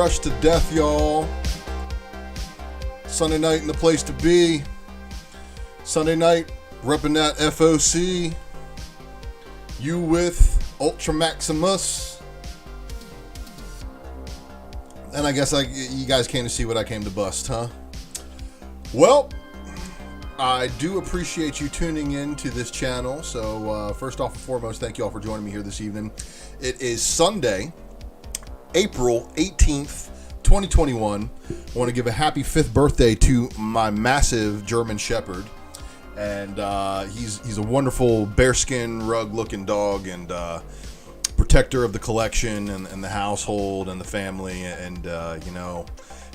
crushed to death, y'all. Sunday night in the place to be. Sunday night, repping that FOC. You with Ultra Maximus. And I guess you guys came to see what I came to bust, huh? Well, I do appreciate you tuning in to this channel. So first off and foremost, thank you all for joining me here this evening. It is Sunday, April 18th, 2021. I want to give a happy 5th birthday to my massive German Shepherd. And he's a wonderful bearskin rug looking dog and protector of the collection and the household and the family. And,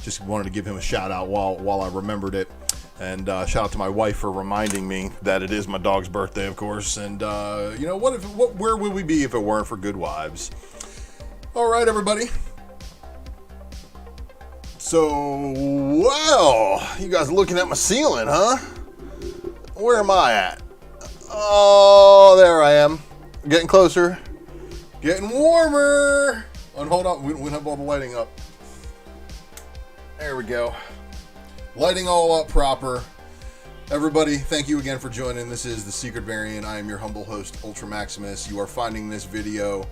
just wanted to give him a shout out while I remembered it. And shout out to my wife for reminding me that it is my dog's birthday, of course. And, where would we be if it weren't for good wives? All right, everybody. So, well, you guys looking at my ceiling, huh? Where am I at? Oh, there I am. Getting closer. Getting warmer. And hold on, we don't have all the lighting up. There we go. Lighting all up proper. Everybody, thank you again for joining. This is The Secret Variant. I am your humble host, Ultra Maximus. You are finding this video.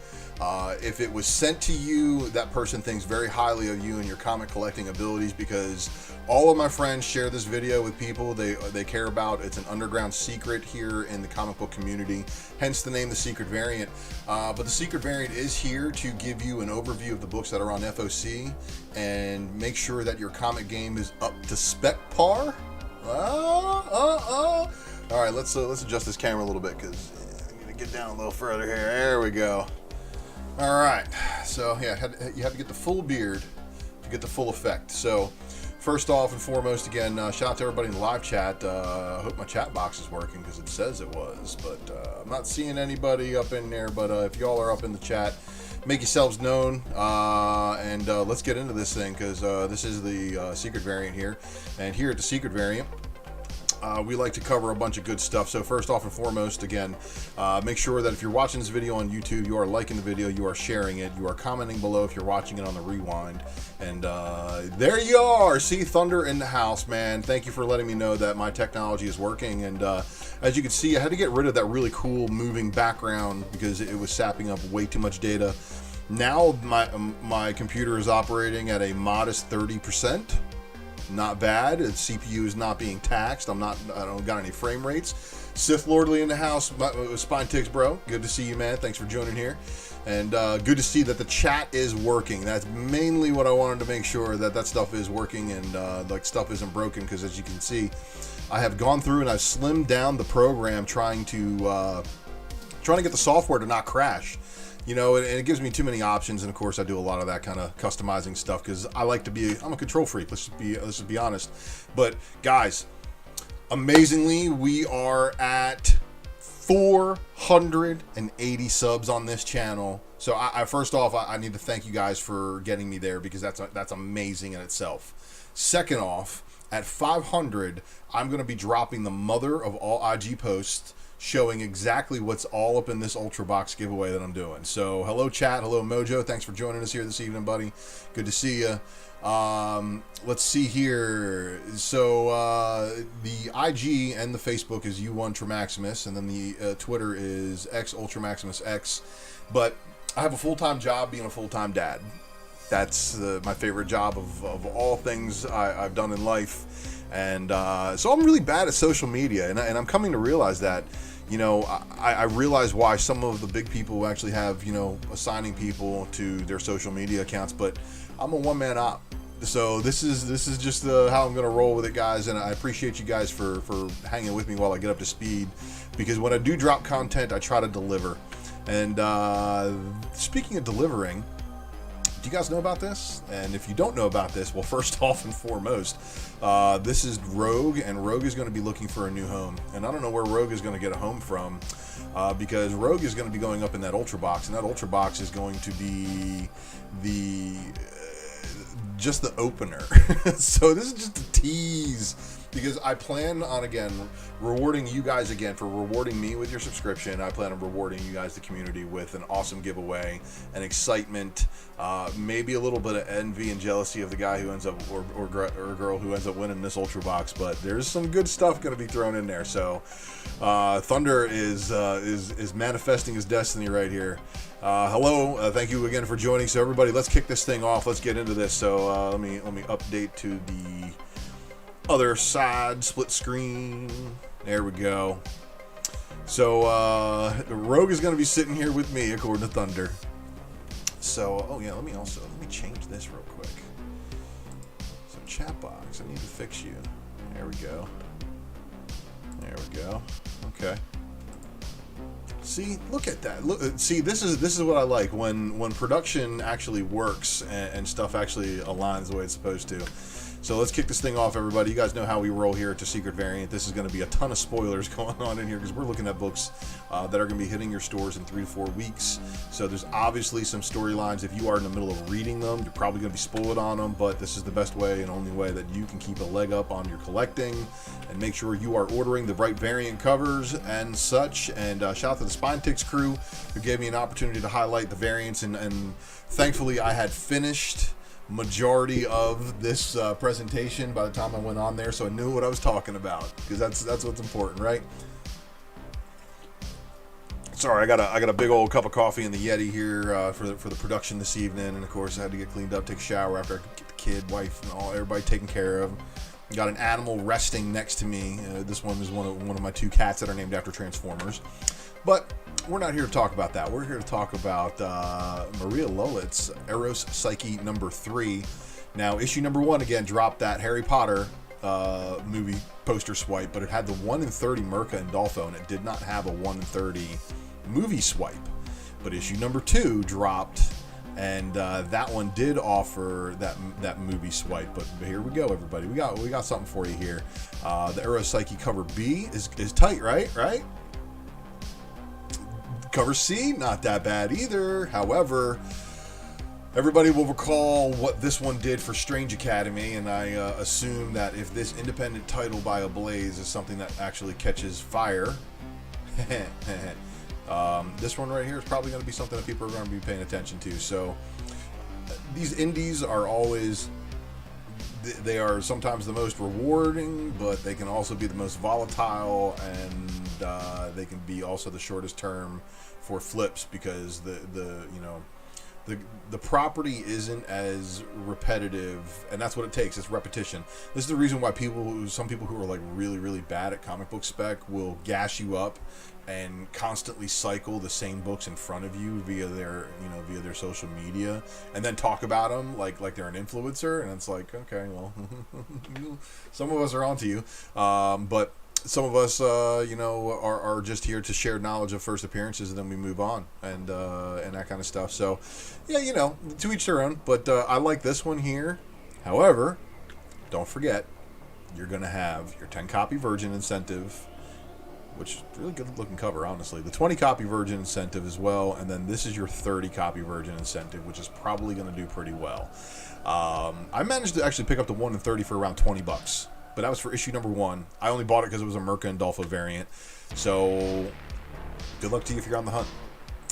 If it was sent to you, that person thinks very highly of you and your comic collecting abilities, because all of my friends share this video with people they care about. It's an underground secret here in the comic book community, hence the name The Secret Variant. But The Secret Variant is here to give you an overview of the books that are on FOC and make sure that your comic game is up to spec par. All right, let's adjust this camera a little bit, because I'm gonna get down a little further here. There we go. All right, so yeah, you have to get the full beard to get the full effect. So first off and foremost, again, shout out to everybody in the live chat. I hope my chat box is working, because it says it was, but I'm not seeing anybody up in there. But if y'all are up in the chat, make yourselves known, and let's get into this thing, because this is the Secret Variant here. And here at the Secret Variant, we like to cover a bunch of good stuff. So first off and foremost, again, make sure that if you're watching this video on YouTube, you are liking the video, you are sharing it, you are commenting below if you're watching it on the rewind. And there you are. See, Thunder in the house, man. Thank you for letting me know that my technology is working. And as you can see, I had to get rid of that really cool moving background because it was sapping up way too much data. Now my computer is operating at a modest 30%. Not bad. The CPU is not being taxed. I don't got any frame rates. Sith Lordly in the house. Spine Ticks, bro. Good to see you, man. Thanks for joining here. And good to see that the chat is working. That's mainly what I wanted to make sure, that stuff is working and like stuff isn't broken, because as you can see, I have gone through and I've slimmed down the program trying to get the software to not crash. You know, and it gives me too many options, and of course I do a lot of that kind of customizing stuff because I like to I'm a control freak. Let's just be honest. But guys, amazingly, we are at 480 subs on this channel. So first off, I need to thank you guys for getting me there, because that's amazing in itself. Second off, at 500, I'm going to be dropping the mother of all IG posts, showing exactly what's all up in this Ultra Box giveaway that I'm doing. So hello chat, hello Mojo, thanks for joining us here this evening, buddy. Good to see you. Let's see here. So the IG and the Facebook is U1 Maximus, and then the Twitter is X Ultra Maximus X. But I have a full-time job being a full-time dad. That's my favorite job of all things I've done in life. And so I'm really bad at social media, and I'm coming to realize that. You know, I realize why some of the big people actually have, assigning people to their social media accounts, but I'm a one-man op. So this is just how I'm going to roll with it, guys, and I appreciate you guys for hanging with me while I get up to speed, because when I do drop content, I try to deliver. And speaking of delivering, do you guys know about this? And if you don't know about this, well, first off and foremost, this is Rogue, and Rogue is going to be looking for a new home. And I don't know where Rogue is going to get a home from, because Rogue is going to be going up in that Ultra Box, and that Ultra Box is going to be just the opener. So this is just a tease because I plan on, again, rewarding you guys again for rewarding me with your subscription. I plan on rewarding you guys, the community, with an awesome giveaway, and excitement, maybe a little bit of envy and jealousy of the guy who ends up, or girl who ends up winning this Ultra Box, but there's some good stuff going to be thrown in there. So Thunder is manifesting his destiny right here. Hello, thank you again for joining. So everybody, let's kick this thing off. Let's get into this. So let me update to the other side, split screen. There we go. So Rogue is going to be sitting here with me, according to Thunder. So, oh yeah, let me change this real quick. So chat box, I need to fix you. There we go. There we go. Okay. See, look at that. Look, see, this is what I like when production actually works and stuff actually aligns the way it's supposed to. So let's kick this thing off, everybody. You guys know how we roll here at Secret Variant. This is going to be a ton of spoilers going on in here because we're looking at books that are going to be hitting your stores in 3 to 4 weeks. So there's obviously some storylines. If you are in the middle of reading them, you're probably going to be spoiled on them, but this is the best way and only way that you can keep a leg up on your collecting and make sure you are ordering the right variant covers and such. And shout out to the Spine Ticks crew who gave me an opportunity to highlight the variants, and thankfully I had finished majority of this presentation by the time I went on there, so I knew what I was talking about, because that's what's important, right? Sorry, I got a big old cup of coffee in the Yeti here for the production this evening, and of course I had to get cleaned up, take a shower after I get the kid, wife, and everybody taken care of. Got an animal resting next to me. This one is one of my 2 cats that are named after Transformers. But we're not here to talk about that. We're here to talk about Maria Lolit's Eros Psyche number 3. Now, issue number 1, again, dropped that Harry Potter movie poster swipe, but it had the 1 in 30 Merca and Dolpho, and it did not have a 1 in 30 movie swipe. But issue number 2 dropped, and that one did offer that movie swipe. But here we go, everybody. We got something for you here. The Eros Psyche cover B is tight, right? Cover C, not that bad either. However, everybody will recall what this one did for Strange Academy, and I assume that if this independent title by Ablaze is something that actually catches fire, this one right here is probably going to be something that people are going to be paying attention to. So these indies are always, they are sometimes the most rewarding, but they can also be the most volatile, and they can be also the shortest term for flips, because the property isn't as repetitive, and that's what it takes. It's repetition. This is the reason why some people who are like really, really bad at comic book spec will gas you up and constantly cycle the same books in front of you via their social media, and then talk about them like they're an influencer. And it's like, okay, well, some of us are onto you, but some of us, are just here to share knowledge of first appearances, and then we move on, and that kind of stuff. So, yeah, to each their own. But I like this one here. However, don't forget, you're going to have your 10-copy Virgin incentive, which is a really good looking cover, honestly. The 20-copy Virgin incentive as well, and then this is your 30-copy Virgin incentive, which is probably going to do pretty well. I managed to actually pick up the 1 in 30 for around $20. But that was for issue number 1. I only bought it because it was a Merca and Dolpho variant. So, good luck to you if you're on the hunt.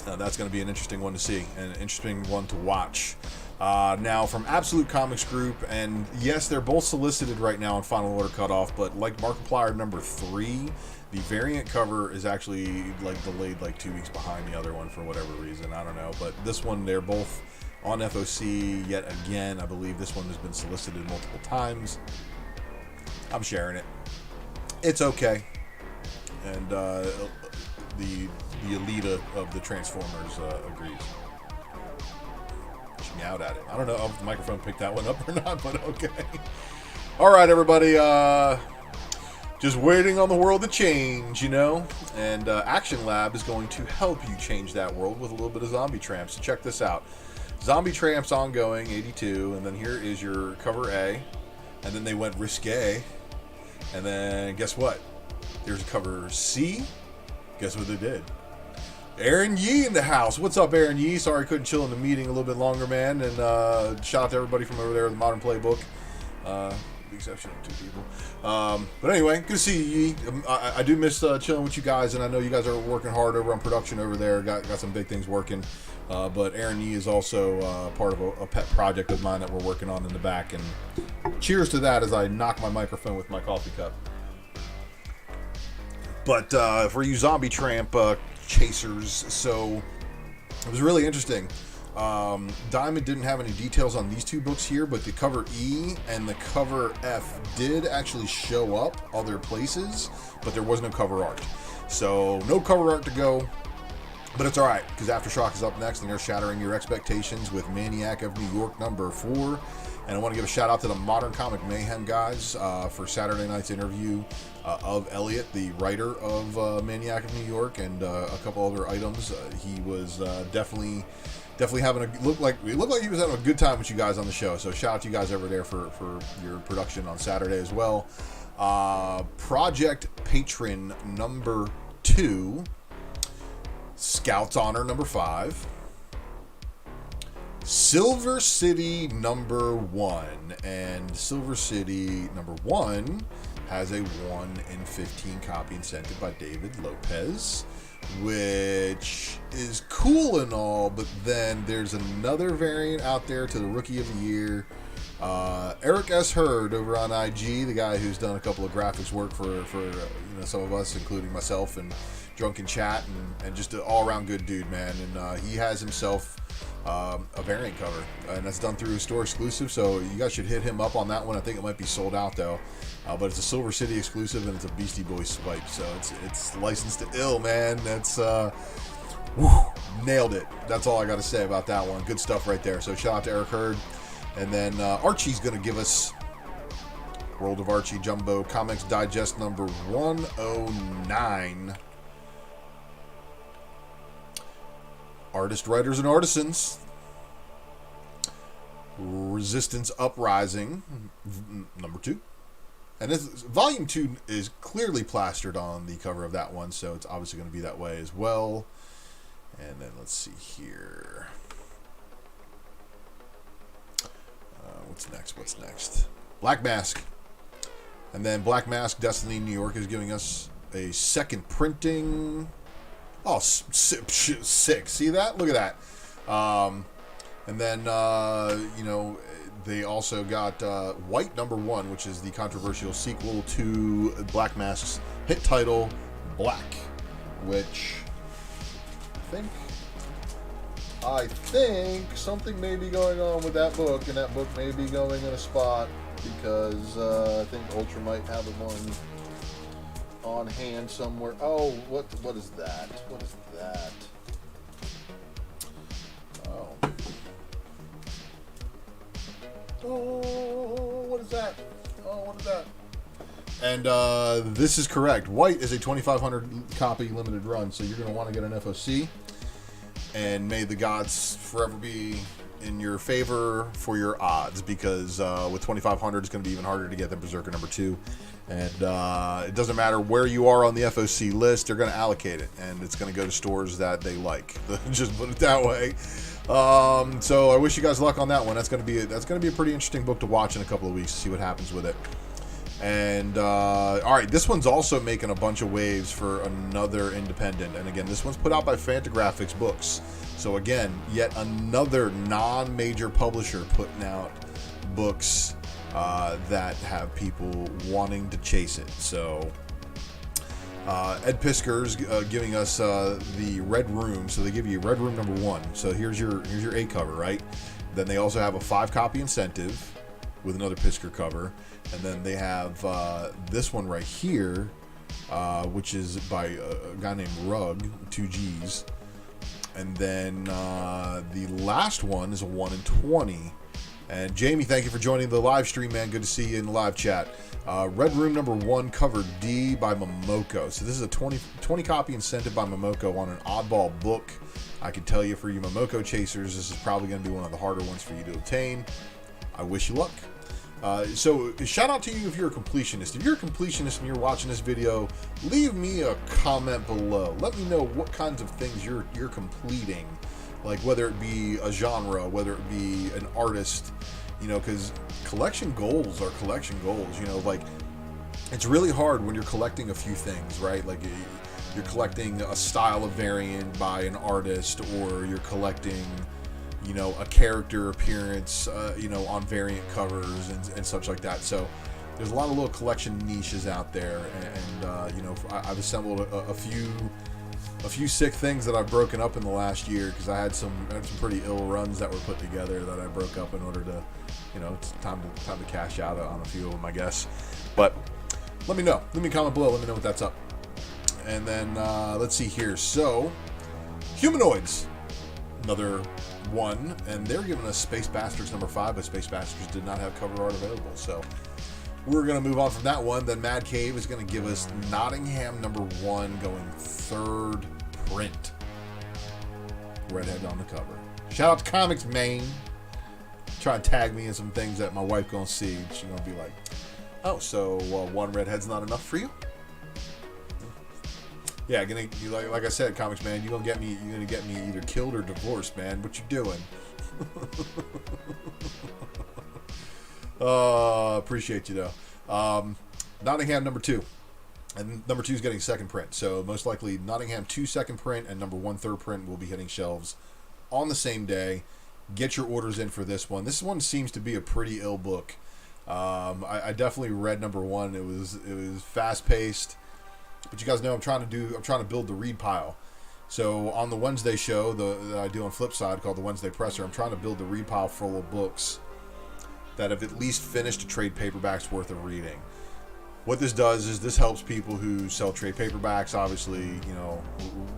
That's going to be an interesting one to see, and an interesting one to watch. Now, from Absolute Comics Group, and yes, they're both solicited right now on Final Order Cutoff, but like Markiplier number 3, the variant cover is actually delayed 2 weeks behind the other one for whatever reason. I don't know. But this one, they're both on FOC yet again. I believe this one has been solicited multiple times. I'm sharing it. It's okay. And the Alita of the Transformers agrees. She meowed at it. I don't know if the microphone picked that one up or not, but okay. All right, everybody. Just waiting on the world to change, And Action Lab is going to help you change that world with a little bit of Zombie Tramp. So check this out. Zombie Tramp's ongoing, 82, and then here is your cover A. And then they went risque. And then guess what? There's cover C. Guess what they did? Aaron Yee in the house. What's up, Aaron Yee? Sorry I couldn't chill in the meeting a little bit longer, man. And shout out to everybody from over there at the Modern Playbook. the exception of 2 people. But anyway, good to see you. I do miss chilling with you guys, and I know you guys are working hard over on production over there. Got some big things working. But Aaron Yee is also part of a pet project of mine that we're working on in the back. And cheers to that as I knock my microphone with my coffee cup. But for you zombie tramp chasers, so it was really interesting. Diamond didn't have any details on these 2 books here, but the cover E and the cover F did actually show up other places, but there was no cover art. So no cover art to go, but it's alright, because Aftershock is up next, and they're shattering your expectations with Maniac of New York number 4. And I want to give a shout out to the Modern Comic Mayhem guys for Saturday night's interview of Elliot, the writer of Maniac of New York, and a couple other items. He was definitely having he looked like he was having a good time with you guys on the show. So shout out to you guys over there for your production on Saturday as well. Project Patron number 2, Scouts Honor number 5. Silver City number 1, and Silver City number 1 has a 1 in 15 copy incentive by David Lopez, which is cool and all, but then there's another variant out there to the Rookie of the Year. Eric S. Hurd over on IG, the guy who's done a couple of graphics work for some of us, including myself and Drunken Chat, and just an all-around good dude, man. And he has himself a variant cover, and that's done through a store exclusive, so you guys should hit him up on that one. I think it might be sold out though, but it's a Silver City exclusive, and it's a Beastie Boys swipe, so it's licensed to ill, man. That's nailed it. That's all I got to say about that one. Good stuff right there. So shout out to Eric Hurd. And then Archie's going to give us World of Archie Jumbo Comics Digest number 109. Artist, Writers, and Artisans. Resistance Uprising number 2. And this, volume 2 is clearly plastered on the cover of that one, so it's obviously going to be that way as well. And then let's see here. What's next? Black Mask. And then Black Mask Destiny New York is giving us a second printing. Oh, sick. See that? Look at that. And then, they also got White number 1, which is the controversial sequel to Black Mask's hit title, Black, which I think something may be going on with that book, and that book may be going in a spot because I think Ultra might have one on hand somewhere. Oh, what is that? What is that? Oh, what is that? And this is correct. White is a 2,500 copy limited run, so you're going to want to get an FOC. And may the gods forever be in your favor for your odds, because with 2,500 it's going to be even harder to get than Berserker number 2. And it doesn't matter where you are on the FOC list, they're going to allocate it, and it's going to go to stores that they like. Just put it that way. So I wish you guys luck on that one. That's going to be a pretty interesting book to watch in a couple of weeks to see what happens with it. And all right, this one's also making a bunch of waves for another independent, and again, this one's put out by Fantagraphics Books. So again, yet another non-major publisher putting out books that have people wanting to chase it. So Ed Pisker's giving us the Red Room. So they give you Red Room number 1. So here's your A cover, right? Then they also have a 5-copy incentive with another Pisker cover. And then they have this one right here, which is by a guy named Rugg, 2 G's. And then the last one is a 1 in 20. And Jamie, thank you for joining the live stream, man. Good to see you in the live chat. Red Room number 1, cover D by Momoko. So this is a 20 copy incentive by Momoko on an oddball book. I can tell you, for you Momoko chasers, this is probably going to be one of the harder ones for you to obtain. I wish you luck. So shout out to you if you're a completionist. If you're a completionist and you're watching this video, leave me a comment below. Let me know what kinds of things you're completing, like whether it be a genre, whether it be an artist, You know, because collection goals are collection goals. You know, like, it's really hard when you're collecting a few things, right? Like, you're collecting a style of variant by an artist, or you're collecting, you know, a character appearance, you know, on variant covers and such like that. So there's a lot of little collection niches out there, and you know, I've assembled a few sick things that I've broken up in the last year, because I had some pretty ill runs that were put together that I broke up in order to, you know, it's time to cash out on a few of them, I guess. But let me know. Let me comment below. Let me know what that's up. And then let's see here. So, Humanoids, another one, and they're giving us Space Bastards number 5, but Space Bastards did not have cover art available. So we're going to move on from that one. Then Mad Cave is going to give us Nottingham number 1, going 3rd print. Redhead on the cover. Shout out to Comics Maine. Try and tag me in some things that my wife gonna see. She's gonna be like, "Oh, so one redhead's not enough for you?" Yeah, like I said, Comics Man, you're gonna get me either killed or divorced, man. What you doing? Appreciate you though. Nottingham number 2, and number 2 is getting 2nd print. So most likely Nottingham 2 2nd print and number 1 3rd print will be hitting shelves on the same day. Get your orders in for this one. This one seems to be a pretty ill book. I definitely read number 1. It was fast paced, but you guys know I'm trying to build the read pile. So on the Wednesday show that I do on Flipside, called the Wednesday Presser, I'm trying to build the read pile full of books that have at least finished a trade paperback's worth of reading. What this does is this helps people who sell trade paperbacks, obviously, you know,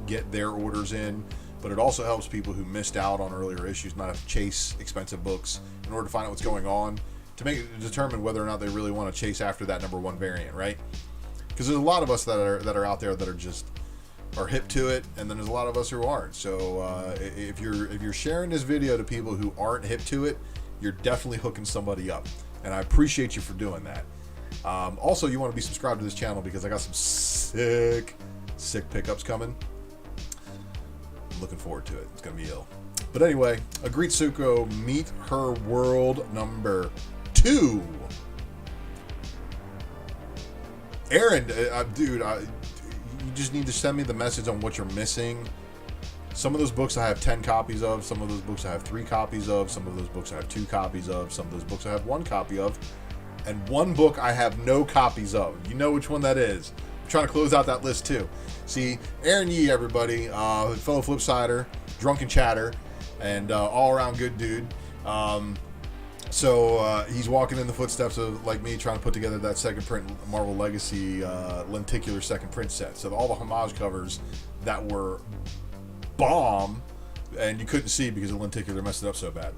get their orders in. But it also helps people who missed out on earlier issues not have to chase expensive books in order to find out what's going on, to determine whether or not they really want to chase after that number 1 variant, right? Because there's a lot of us that are out there that are hip to it, and then there's a lot of us who aren't. So if you're sharing this video to people who aren't hip to it, you're definitely hooking somebody up, and I appreciate you for doing that. Also, you want to be subscribed to this channel because I got some sick pickups coming. Looking forward to it. It's gonna be ill. But anyway, Agritsuko Meet Her World number 2. Aaron, dude, you just need to send me the message on what you're missing. Some of those books I have 10 copies of. Some of those books I have 3 copies of. Some of those books I have 2 copies of. Some of those books I have 1 copy of. And one book I have no copies of. You know which one that is. I'm trying to close out that list too. See, Aaron Yee, everybody, fellow Flipsider, drunken chatter, and all-around good dude. So he's walking in the footsteps of, like me, trying to put together that 2nd print Marvel Legacy lenticular 2nd print set. So all the homage covers that were bomb, and you couldn't see because the lenticular messed it up so bad.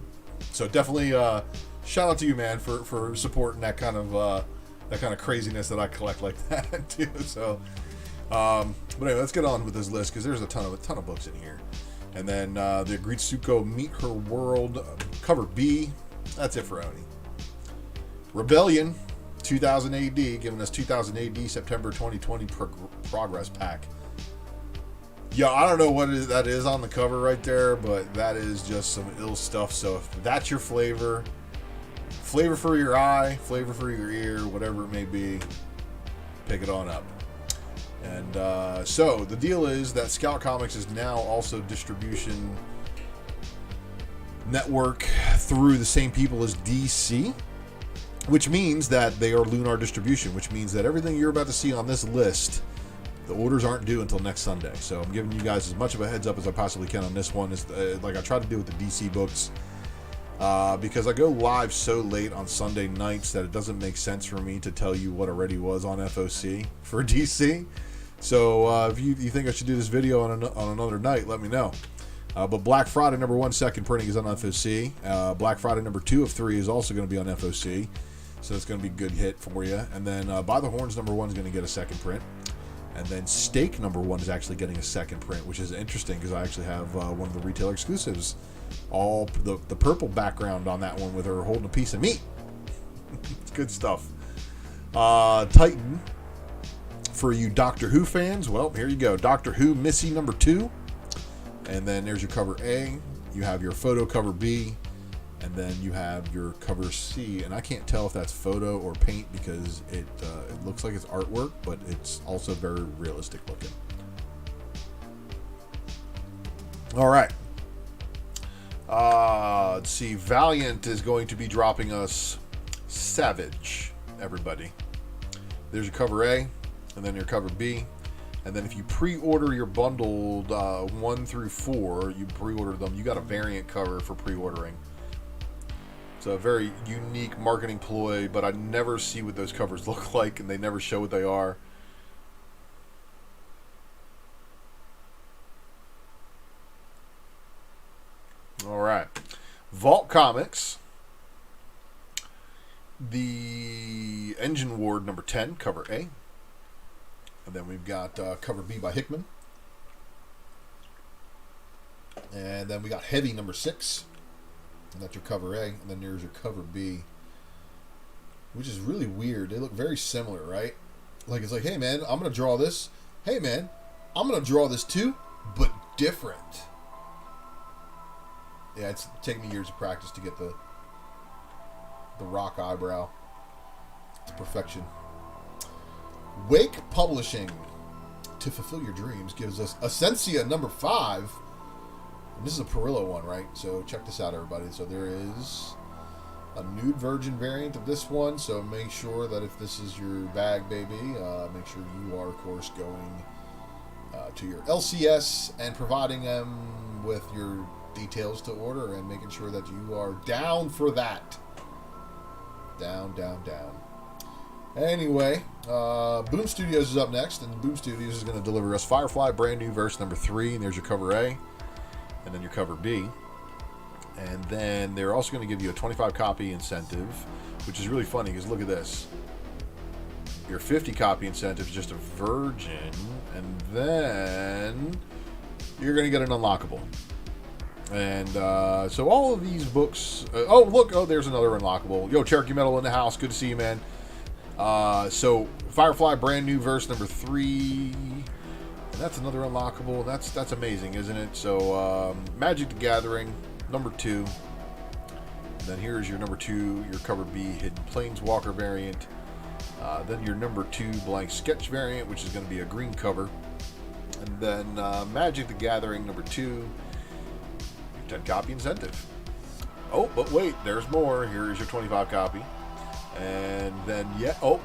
So definitely shout out to you, man, for supporting that kind of craziness that I collect like that too. So. But anyway, let's get on with this list because there's a ton of books in here. And then the Agritsuko Meet Her World cover B. That's it for Oni. Rebellion 2000 AD, giving us 2000 AD September 2020 progress pack. Yeah, I don't know what that is on the cover right there, but that is just some ill stuff. So if that's your flavor for your eye, flavor for your ear, whatever it may be, pick it on up. And so the deal is that Scout Comics is now also distribution network through the same people as DC, which means that they are Lunar distribution, which means that everything you're about to see on this list, the orders aren't due until next Sunday. So I'm giving you guys as much of a heads up as I possibly can on this one. Is like I try to do with the DC books, because I go live so late on Sunday nights that it doesn't make sense for me to tell you what already was on FOC for DC. So if you think I should do this video on another night, let me know. But Black Friday number 1 2nd printing is on FOC. Black Friday number 2 of 3 is also going to be on FOC. So it's going to be a good hit for you. And then By the Horns number 1 is going to get a 2nd print. And then Steak number 1 is actually getting a 2nd print, which is interesting because I actually have one of the retailer exclusives. All the purple background on that one with her holding a piece of meat. It's good stuff. Titan. For you Doctor Who fans, well, here you go. Doctor Who Missy number 2. And then there's your cover A. You have your photo cover B. And then you have your cover C, and I can't tell if that's photo or paint because it looks like it's artwork, but it's also very realistic looking. All right. Let's see. Valiant is going to be dropping us Savage, everybody. There's your cover A, and then your cover B. And then if you pre-order your bundled 1 through 4, you pre-order them, you got a variant cover for pre-ordering. It's a very unique marketing ploy, but I never see what those covers look like, and they never show what they are. All right. Vault Comics. The Engine Ward number 10, cover A. And then we've got cover B by Hickman. And then we got Heavy number 6. And that's your cover A. And then there's your cover B. Which is really weird. They look very similar, right? Like, it's like, hey, man, I'm going to draw this. Hey, man, I'm going to draw this too, but different. Yeah, it's taken me years of practice to get the rock eyebrow to perfection. Wake Publishing, to fulfill your dreams, gives us Essentia number 5. And this is a Perillo one, right? So check this out, everybody. So there is a nude virgin variant of this one. So make sure that if this is your bag, baby, make sure you are, of course, going to your LCS and providing them with your details to order and making sure that you are down for that. Down. Anyway, Boom Studios is up next, and Boom Studios is going to deliver us Firefly brand new verse number 3, and there's your cover A, and then your cover B. And then they're also going to give you a 25 copy incentive, which is really funny because look at this. Your 50 copy incentive is just a virgin, and then you're going to get an unlockable. And so all of these books... there's another unlockable. Yo, Cherokee Metal in the house. Good to see you, man. So Firefly brand new verse number 3. And that's another unlockable. That's amazing, isn't it? So Magic the Gathering number 2. And then here's your number 2, your cover B, Hidden Planeswalker variant. Then your number 2 blank sketch variant, which is going to be a green cover. And then Magic the Gathering number 2. 10 copy incentive. Oh, but wait, there's more. Here is your 25 copy. And then,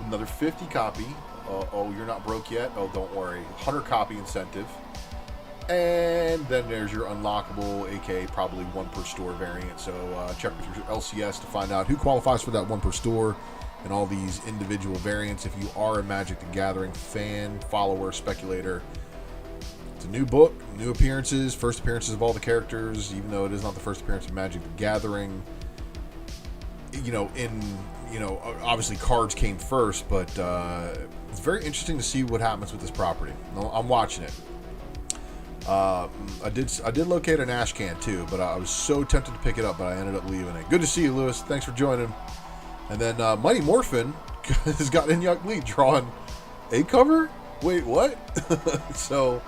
another 50 copy. You're not broke yet? Oh, don't worry. 100 copy incentive. And then there's your unlockable, aka probably 1 per store variant. So check with your LCS to find out who qualifies for that 1 per store and all these individual variants. If you are a Magic the Gathering fan, follower, speculator, it's a new book, new appearances, first appearances of all the characters, even though it is not the first appearance of Magic the Gathering. Obviously cards came first, but it's very interesting to see what happens with this property. I'm watching it. I did locate an ash can too, but I was so tempted to pick it up, but I ended up leaving it. Good to see you, Lewis. Thanks for joining. And then Mighty Morphin has got Inyuk Lee drawing a cover. Wait, what? So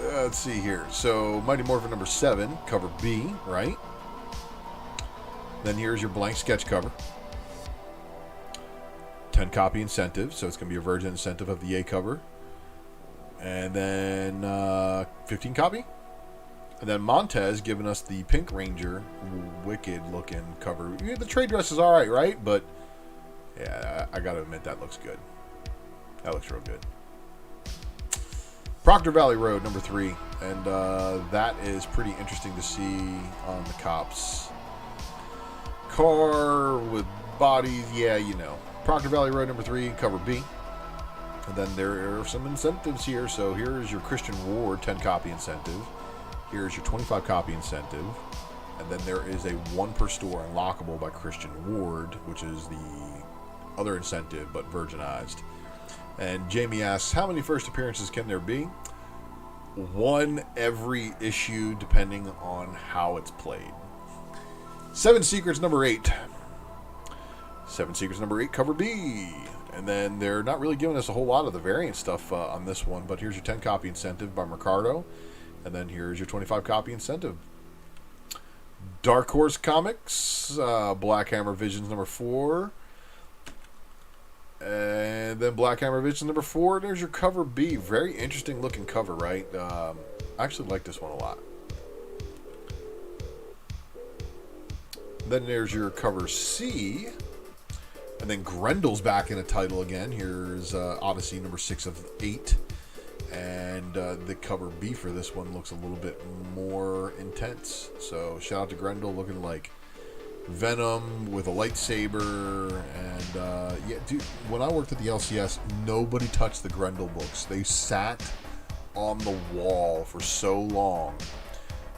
let's see here. So Mighty Morphin number 7, cover B, right? Then here's your blank sketch cover. 10 copy incentive, so it's going to be a virgin incentive of the A cover. And then 15 copy. And then Montez giving us the Pink Ranger, wicked looking cover. Yeah, the trade dress is alright, right? But yeah, I got to admit that looks good. That looks real good. Proctor Valley Road number 3, and that is pretty interesting to see on the cops. Car with bodies, yeah, Proctor Valley Road number 3, cover B. And then there are some incentives here. So here is your Christian Ward 10 copy incentive. Here's your 25 copy incentive. And then there is a 1 per store unlockable by Christian Ward, which is the other incentive but virginized. And Jamie asks, how many first appearances can there be? 1 every issue, depending on how it's played. 7 Secrets number 8. 7 Secrets number 8, cover B. And then they're not really giving us a whole lot of the variant stuff on this one, but here's your 10 copy incentive by Mercado. And then here's your 25 copy incentive. Dark Horse Comics, Black Hammer Visions number 4. And then Black Hammer Visions number 4. There's your cover B. Very interesting looking cover, right? I actually like this one a lot. Then there's your cover C. And then Grendel's back in a title again. Here's Odyssey number 6 of 8. And the cover B for this one looks a little bit more intense. So shout out to Grendel, looking like Venom with a lightsaber. And yeah, dude, when I worked at the LCS, nobody touched the Grendel books. They sat on the wall for so long.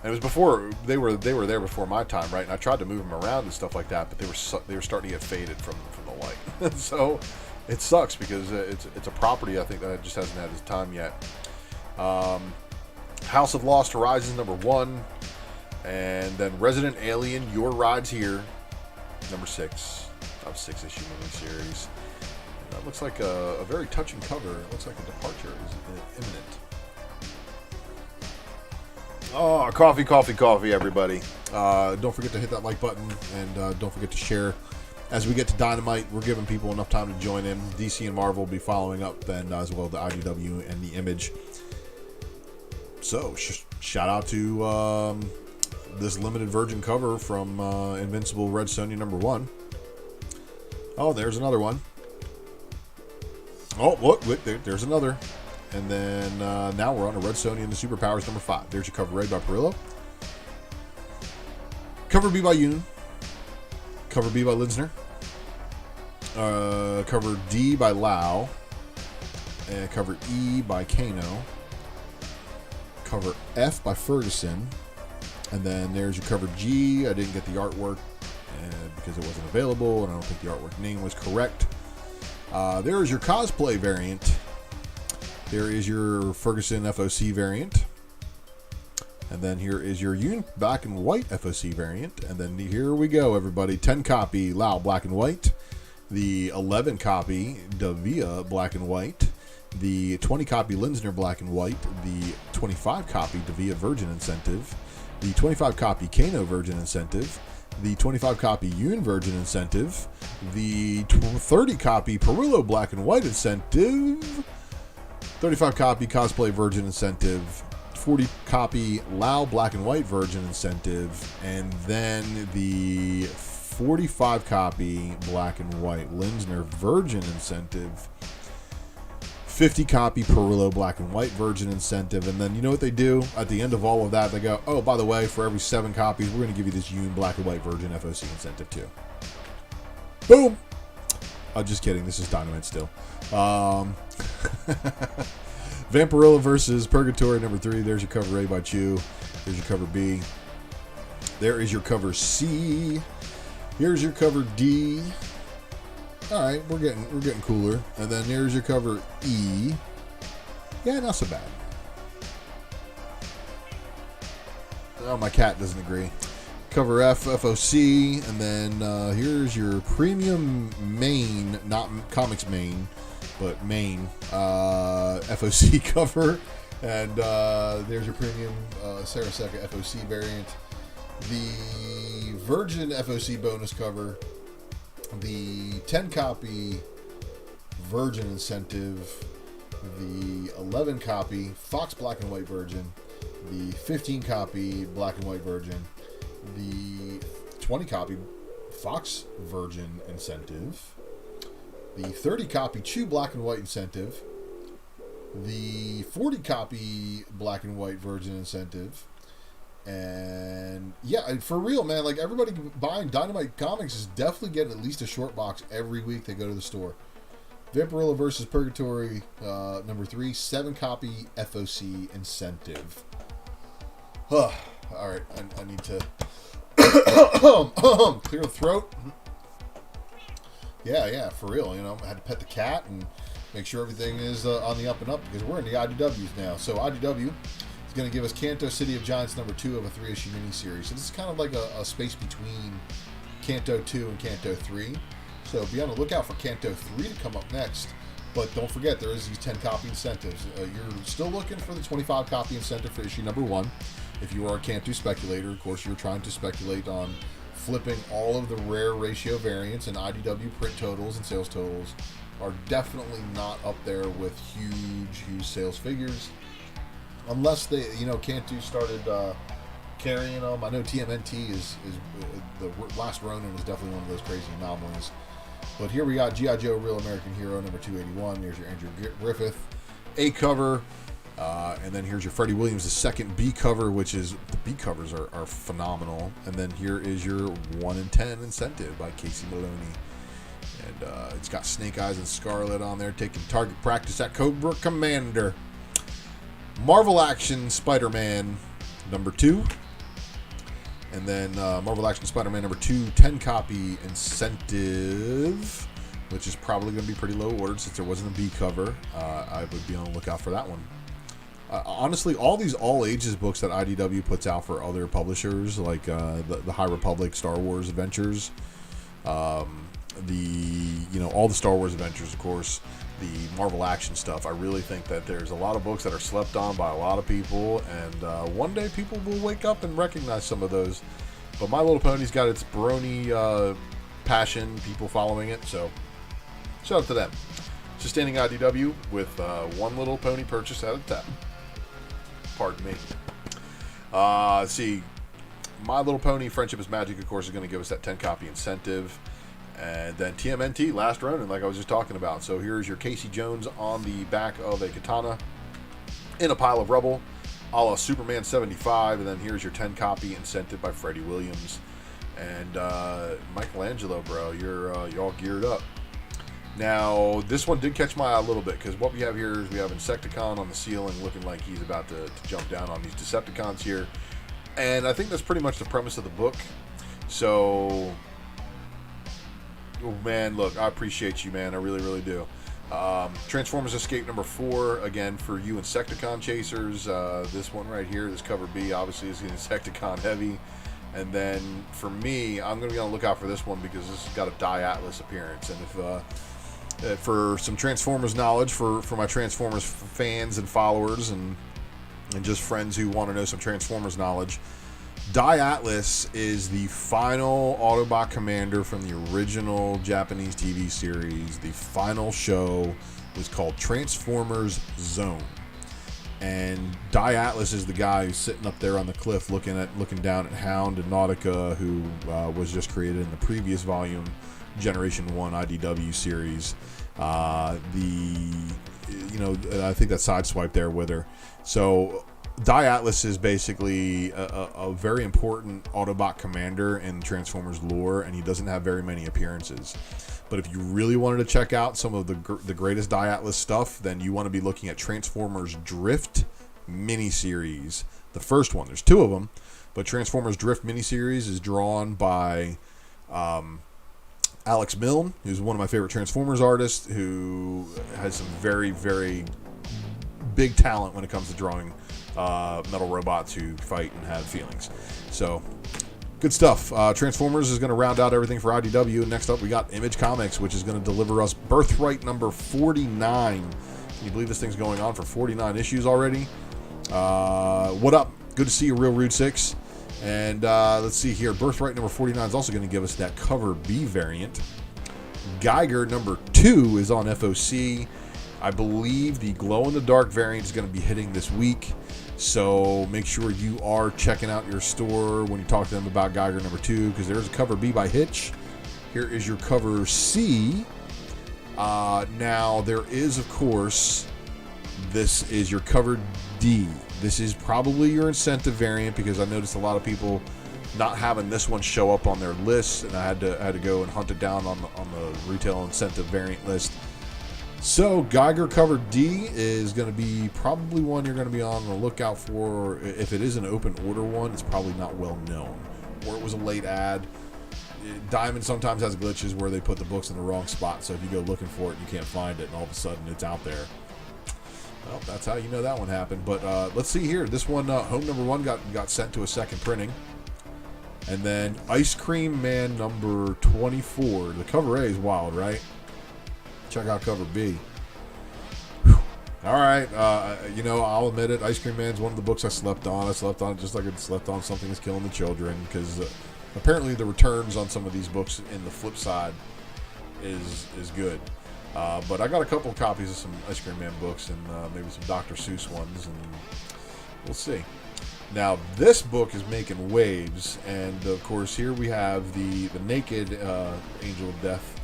And it was before they were there before my time, right? And I tried to move them around and stuff like that, but they were starting to get faded from the light. So it sucks because it's a property I think that just hasn't had its time yet. House of Lost Horizons number 1, and then Resident Alien Your Ride's Here number 6 of 6-issue miniseries. And that looks like a very touching cover. It looks like a departure is imminent. Oh, coffee, everybody. Don't forget to hit that like button, and don't forget to share. As we get to Dynamite, we're giving people enough time to join in. DC and Marvel will be following up, and as well the IDW and the Image. So, shout out to this limited Virgin cover from Invincible Red Sonja number 1. Oh, there's another one. Oh, look, there's another. And then now we're on a Red Sonja and the Superpowers number 5. There's your cover A by Perillo. Cover B by Yoon. Cover B by Linsner. Cover D by Lau. And cover E by Kano. Cover F by Ferguson. And then there's your cover G. I didn't get the artwork because it wasn't available, and I don't think the artwork name was correct. There is your cosplay variant. There is your Ferguson FOC variant. And then here is your Yoon black and white FOC variant. And then here we go, everybody. 10 copy Lau black and white. The 11 copy Davia black and white. The 20 copy Linsner black and white. The 25 copy Davia Virgin Incentive. The 25 copy Kano Virgin Incentive. The 25 copy Yoon Virgin Incentive. The 30 copy Perillo black and white Incentive. 35 copy Cosplay Virgin Incentive, 40 copy Lau Black and White Virgin Incentive, and then the 45 copy Black and White Linsner Virgin Incentive, 50 copy Perillo Black and White Virgin Incentive, and then you know what they do? At the end of all of that, they go, oh, by the way, for every 7 copies, we're going to give you this Yoon Black and White Virgin FOC Incentive too. Boom! Just kidding, this is Dynamite still. Vampirilla versus Purgatory number 3. There's your cover A by Chu. There's your cover B. There is your cover C. Here's your cover D. All right, we're getting cooler. And then there's your cover E. Yeah, not so bad. Oh, my cat doesn't agree. Cover F, FOC, and then here's your premium main, not comics main, but main FOC cover, and there's your premium Saraseka FOC variant, the Virgin FOC bonus cover, the 10 copy Virgin Incentive, the 11 copy Fox Black and White Virgin, the 15 copy Black and White Virgin, the 20 copy Fox Virgin Incentive, the 30 copy Chu Black and White Incentive, the 40 copy Black and White Virgin Incentive, and yeah, for real, man, like everybody buying Dynamite Comics is definitely getting at least a short box every week they go to the store. Vampirilla versus Purgatory number 3, 7 copy FOC Incentive. All right, I need to clear the throat. Yeah, for real. You know, I had to pet the cat and make sure everything is on the up and up because we're in the IDWs now. So IDW is going to give us Kanto City of Giants number 2 of a 3-issue miniseries. So this is kind of like a space between Kanto 2 and Kanto 3. So be on the lookout for Kanto 3 to come up next. But don't forget, there is these 10 copy incentives. You're still looking for the 25 copy incentive for issue number 1. if you are a Cantu speculator, of course, you're trying to speculate on flipping all of the rare ratio variants, and IDW print totals and sales totals are definitely not up there with huge sales figures. Unless they, Cantu started carrying them. I know TMNT is the last Ronin is definitely one of those crazy anomalies. But here we got G.I. Joe Real American Hero number 281. There's your Andrew Griffith A cover. And then here's your Freddie Williams, the second B cover, which is, the B covers are phenomenal. And then here is your 1 in 10 incentive by Casey Maloney. And it's got Snake Eyes and Scarlet on there, taking target practice at Cobra Commander. Marvel Action Spider-Man number 2. And then Marvel Action Spider-Man number 2, 10 copy incentive, which is probably going to be pretty low ordered since there wasn't a B cover. I would be on the lookout for that one. Honestly, all these all ages books that IDW puts out for other publishers, like the High Republic Star Wars Adventures, all the Star Wars Adventures, of course, the Marvel Action stuff, I really think that there's a lot of books that are slept on by a lot of people, and one day people will wake up and recognize some of those. But My Little Pony's got its brony passion, people following it, so shout out to them. Sustaining IDW with one Little Pony purchase at a time. Pardon me. Let's see. My Little Pony Friendship is Magic, of course, is going to give us that 10 copy incentive. And then TMNT, Last Ronin, like I was just talking about. So here's your Casey Jones on the back of a katana in a pile of rubble, a la Superman 75. And then here's your 10 copy incentive by Freddie Williams. And Michelangelo, bro, you're all geared up. Now, this one did catch my eye a little bit, because what we have here is we have Insecticon on the ceiling looking like he's about to jump down on these Decepticons here. And I think that's pretty much the premise of the book. So, oh man, look, I appreciate you, man. I really, really do. Transformers Escape number 4, again, for you Insecticon chasers. This one right here, this cover B, obviously is Insecticon heavy. And then, for me, I'm going to be on the lookout for this one, because this has got a Die Atlas appearance. And if for some Transformers knowledge, for my Transformers fans and followers, and just friends who want to know some Transformers knowledge, Die Atlas is the final Autobot commander from the original Japanese TV series. The final show was called Transformers Zone. And Die Atlas is the guy who's sitting up there on the cliff looking down at Hound and Nautica, who was just created in the previous volume, Generation 1 IDW series. I think that sideswipe there with her. So Die Atlas is basically a very important Autobot commander in Transformers lore, and he doesn't have very many appearances. But if you really wanted to check out some of the greatest Die Atlas stuff, then you want to be looking at Transformers Drift miniseries. The first one, there's 2 of them, but Transformers Drift miniseries is drawn by Alex Milne, who's one of my favorite Transformers artists, who has some very, very big talent when it comes to drawing metal robots who fight and have feelings. So, good stuff. Transformers is going to round out everything for IDW. Next up, we got Image Comics, which is going to deliver us Birthright number 49. Can you believe this thing's going on for 49 issues already? What up? Good to see you, Real Rude 6. And let's see here. Birthright number 49 is also going to give us that cover B variant. Geiger number 2 is on FOC. I believe the glow-in-the-dark variant is going to be hitting this week. So make sure you are checking out your store when you talk to them about Geiger number 2, because there's a cover B by Hitch. Here is your cover C. Now, there is, of course, this is your cover D. This is probably your incentive variant, because I noticed a lot of people not having this one show up on their list, and I had to go and hunt it down on the retail incentive variant list. So Geiger cover D is going to be probably one you're going to be on the lookout for. If it is an open order one, it's probably not well known, or it was a late ad. Diamond sometimes has glitches where they put the books in the wrong spot, so if you go looking for it and you can't find it, and all of a sudden it's out there. Well, that's how you know that one happened. But let's see here. This one, Home number 1 got sent to a second printing. And then Ice Cream Man number 24. The cover A is wild, right? Check out cover B. Whew. All right, I'll admit it. Ice Cream Man's one of the books I slept on. I slept on it just like I slept on Something Is Killing the Children, because apparently the returns on some of these books in the flip side is good. But I got a couple of copies of some Ice Cream Man books and maybe some Dr. Seuss ones, and we'll see. Now, this book is making waves, and of course, here we have the naked Angel of Death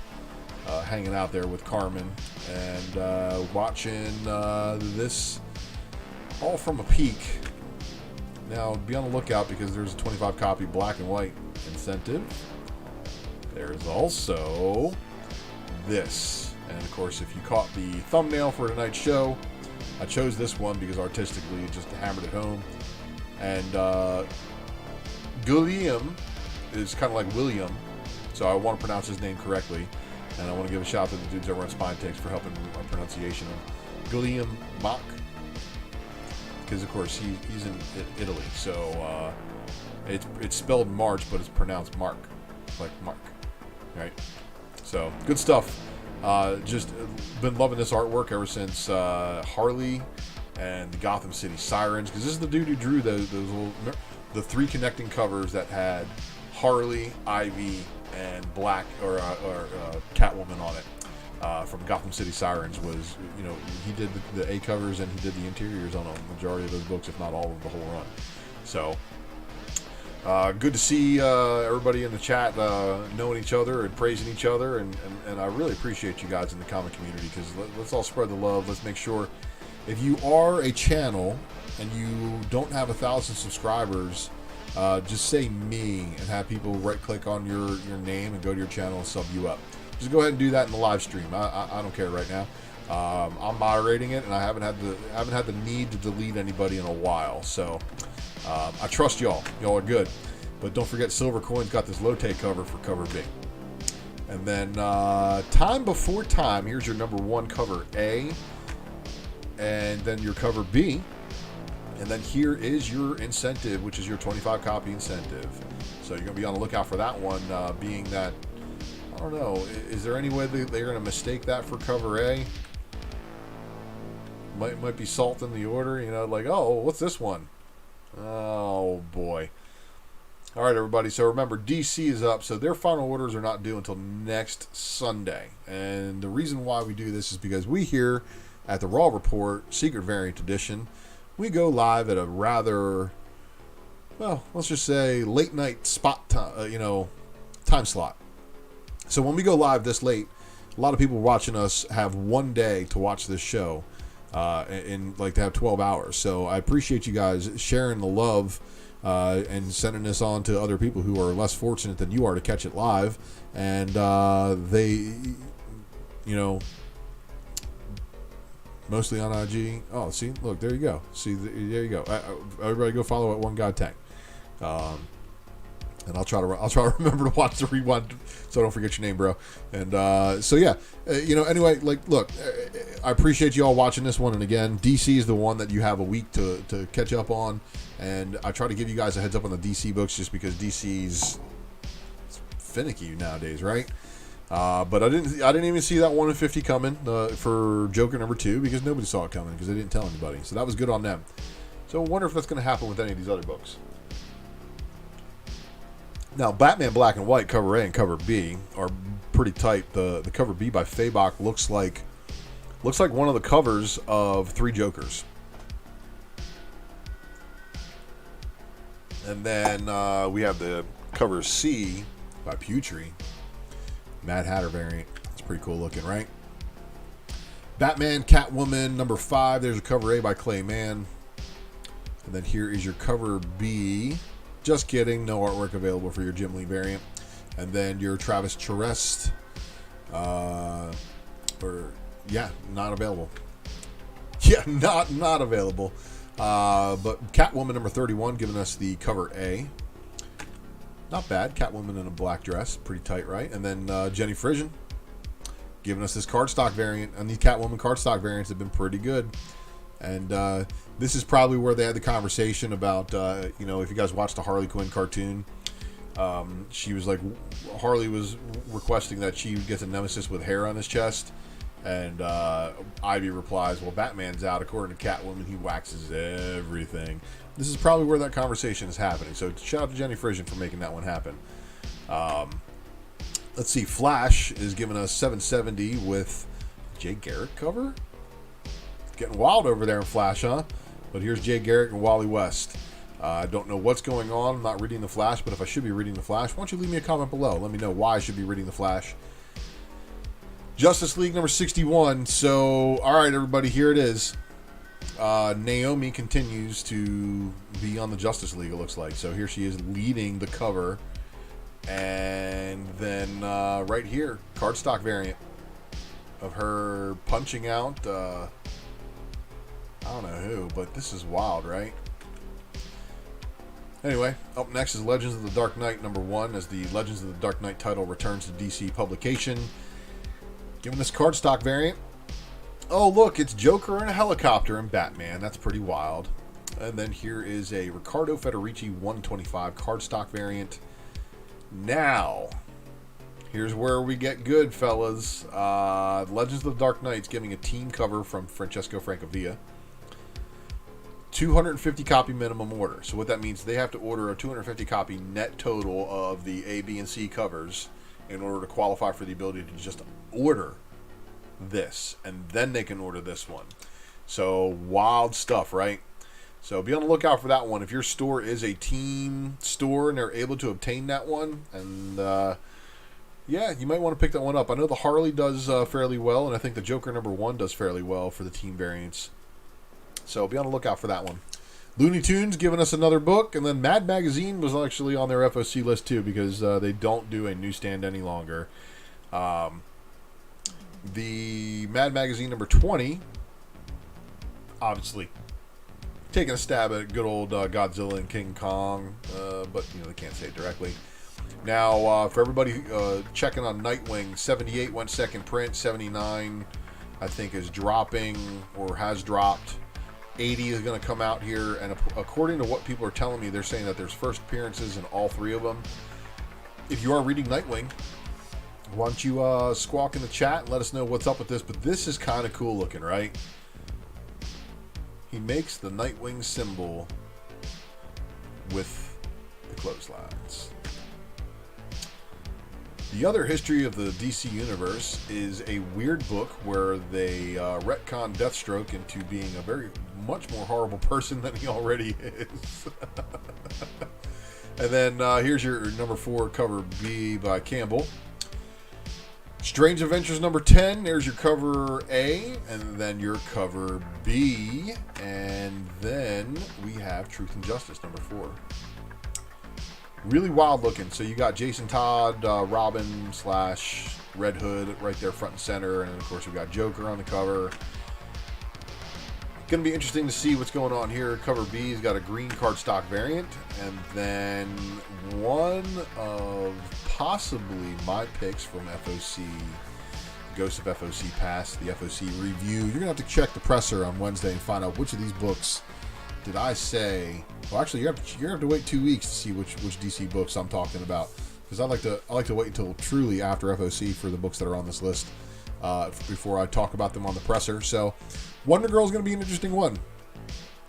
hanging out there with Carmen and watching this all from a peek. Now, be on the lookout because there's a 25 copy black and white incentive. There's also this. And of course, if you caught the thumbnail for tonight's show, I chose this one because artistically it just hammered it home. And Guillaume is kind of like William, so I want to pronounce his name correctly. And I want to give a shout out to the dudes over on Spine Takes for helping our pronunciation of Guillaume Mach. Because, of course, he's in Italy, so it's spelled March, but it's pronounced Mark, like Mark, right? So, good stuff. Just been loving this artwork ever since Harley and the Gotham City Sirens, because this is the dude who drew the 3 connecting covers that had Harley, Ivy, and Black or Catwoman on it. From Gotham City Sirens was, he did the A covers and he did the interiors on a majority of those books, if not all of the whole run. So good to see everybody in the chat knowing each other and praising each other, and I really appreciate you guys in the comic community, because let's all spread the love. Let's make sure, if you are a channel and you don't have 1,000 subscribers, just say me and have people right click on your name and go to your channel and sub you up. Just go ahead and do that in the live stream. I don't care right now. I'm moderating it, and I haven't had the need to delete anybody in a while. So I trust y'all. Y'all are good. But don't forget, Silver Coin's got this Lotte cover for cover B. And then Time Before Time. Here's your number 1 cover A, and then your cover B. And then here is your incentive, which is your 25 copy incentive. So you're going to be on the lookout for that one, being that, I don't know, is there any way they're going to mistake that for cover A? Might be salt in the order, like, oh, what's this one? Oh, boy. All right, everybody. So remember, DC is up, so their final orders are not due until next Sunday. And the reason why we do this is because we here at the Raw Report Secret Variant Edition, we go live at a rather, well, let's just say late night spot time, time slot. So when we go live this late, a lot of people watching us have one day to watch this show, and like to have 12 hours. So I appreciate you guys sharing the love and sending this on to other people who are less fortunate than you are to catch it live. And they, mostly on IG. Oh, see, look, there you go. See, there you go. Everybody, go follow at One God Tank, and I'll try to remember to watch the rewind so I don't forget your name, bro. And so yeah, anyway, like, look, I appreciate you all watching this one. And again, DC is the one that you have a week to catch up on, and I try to give you guys a heads up on the DC books just because DC's finicky nowadays, right? But I didn't even see that 1 in 50 coming for Joker number 2, because nobody saw it coming because they didn't tell anybody. So that was good on them. So I wonder if that's going to happen with any of these other books. Now, Batman Black and White cover A and cover B are pretty tight. The cover B by Fabok looks like one of the covers of 3 Jokers. And then we have the cover C by Putri. Mad Hatter variant. It's pretty cool looking, right? Batman Catwoman number 5. There's a cover A by Clay Mann. And then here is your cover B. Just kidding. No artwork available for your Jim Lee variant. And then your Travis Charest. Not available. Yeah, not available. But Catwoman number 31 giving us the cover A. Not bad. Catwoman in a black dress. Pretty tight, right? And then Jenny Frisian giving us this cardstock variant. And these Catwoman cardstock variants have been pretty good. And this is probably where they had the conversation about, if you guys watched the Harley Quinn cartoon, she was like, Harley was requesting that she gets a nemesis with hair on his chest. And Ivy replies, well, Batman's out. According to Catwoman, he waxes everything. This is probably where that conversation is happening. So shout out to Jenny Frisian for making that one happen. Let's see. Flash is giving us 770 with Jay Garrick cover. Getting wild over there in Flash, huh? But here's Jay Garrick and Wally West. I don't know what's going on. I'm not reading the Flash, but if I should be reading the Flash, why don't you leave me a comment below? Let me know why I should be reading the Flash. Justice League number 61. So, all right, everybody, here it is. Naomi continues to be on the Justice League, it looks like. So here she is leading the cover. And then right here, cardstock variant of her punching out, I don't know who, but this is wild, right? Anyway, up next is Legends of the Dark Knight number 1, as the Legends of the Dark Knight title returns to DC publication. Giving this cardstock variant. Oh, look, it's Joker in a helicopter and Batman. That's pretty wild. And then here is a Riccardo Federici 125 cardstock variant. Now, here's where we get good, fellas. Legends of the Dark Knight's giving a team cover from Francesco Francavilla. 250 copy minimum order. So what that means, they have to order a 250 copy net total of the A, B, and C covers in order to qualify for the ability to just order this, and then they can order this one. So wild stuff, right? So be on the lookout for that one. If your store is a team store and they're able to obtain that one, and yeah, you might want to pick that one up. I know the Harley does fairly well, and I think the Joker number 1 does fairly well for the team variants. So be on the lookout for that one. Looney Tunes giving us another book, and then Mad Magazine was actually on their FOC list too, because they don't do a newsstand any longer. The Mad Magazine number 20, obviously taking a stab at good old Godzilla and King Kong, but they can't say it directly. Now, for everybody checking on Nightwing, 78 went second print, 79 I think is dropping or has dropped. 80 is going to come out here, and according to what people are telling me, they're saying that there's first appearances in all 3 of them. If you are reading Nightwing, why don't you squawk in the chat and let us know what's up with this. But this is kind of cool looking, right? He makes the Nightwing symbol with the clotheslines. The other history of the DC Universe is a weird book where they retcon Deathstroke into being a very much more horrible person than he already is. And then here's your number 4 cover B by Campbell. Strange Adventures number 10. There's your cover A, and then your cover B, and then we have Truth and Justice number 4. Really wild looking. So you got Jason Todd, Robin / Red Hood right there front and center, and of course we got Joker on the cover. Going to be interesting to see what's going on here. Cover B's got a green cardstock variant, and then one of possibly my picks from FOC, Ghost of FOC Past, the FOC review. You're going to have to check the presser on Wednesday and find out which of these books did I say. Well, actually, you're going to have to wait 2 weeks to see which DC books I'm talking about, because I like to wait until truly after FOC for the books that are on this list before I talk about them on the presser. So Wonder Girl is going to be an interesting one.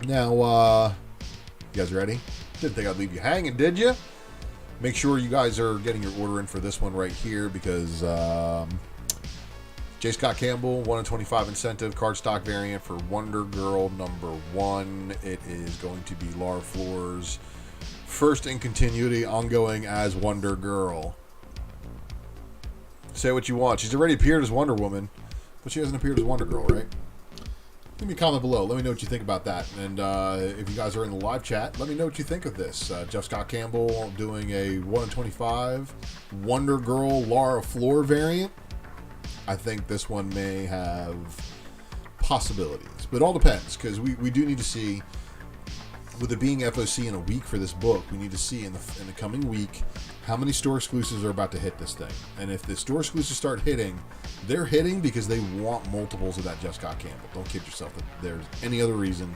Now, you guys ready? Didn't think I'd leave you hanging, did you? Make sure you guys are getting your order in for this one right here, because J. Scott Campbell, 1 in 25 incentive, cardstock variant for Wonder Girl number 1. It is going to be Laura Fleur's first in continuity ongoing as Wonder Girl. Say what you want. She's already appeared as Wonder Woman, but she hasn't appeared as Wonder Girl, right? Leave me a comment below. Let me know what you think about that. And if you guys are in the live chat, let me know what you think of this. Jeff Scott Campbell doing a 1 in 25 Wonder Girl Laura Fleur variant. I think this one may have possibilities, but it all depends, because we do need to see, with it being FOC in a week for this book, we need to see in the coming week how many store exclusives are about to hit this thing. And if the store exclusives start hitting, they're hitting because they want multiples of that Jeff Scott Campbell. Don't kid yourself that there's any other reason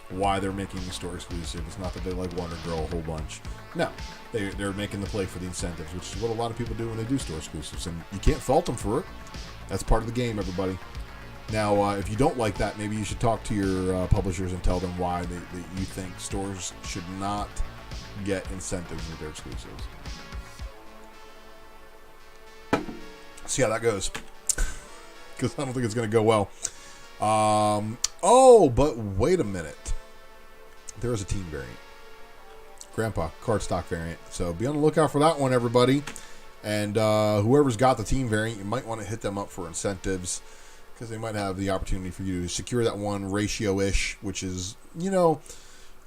why they're making the store exclusive. It's not that they like Wonder Girl a whole bunch. No, they're making the play for the incentives, which is what a lot of people do when they do store exclusives, and you can't fault them for it. That's part of the game, everybody. Now, if you don't like that, maybe you should talk to your publishers and tell them why that you think stores should not get incentives with their exclusives. See how that goes. Because I don't think it's going to go well. Oh, but wait a minute. There is a team variant. Grandpa, cardstock variant. So be on the lookout for that one, everybody. And whoever's got the team variant, you might want to hit them up for incentives, because they might have the opportunity for you to secure that one ratio-ish, which is, you know,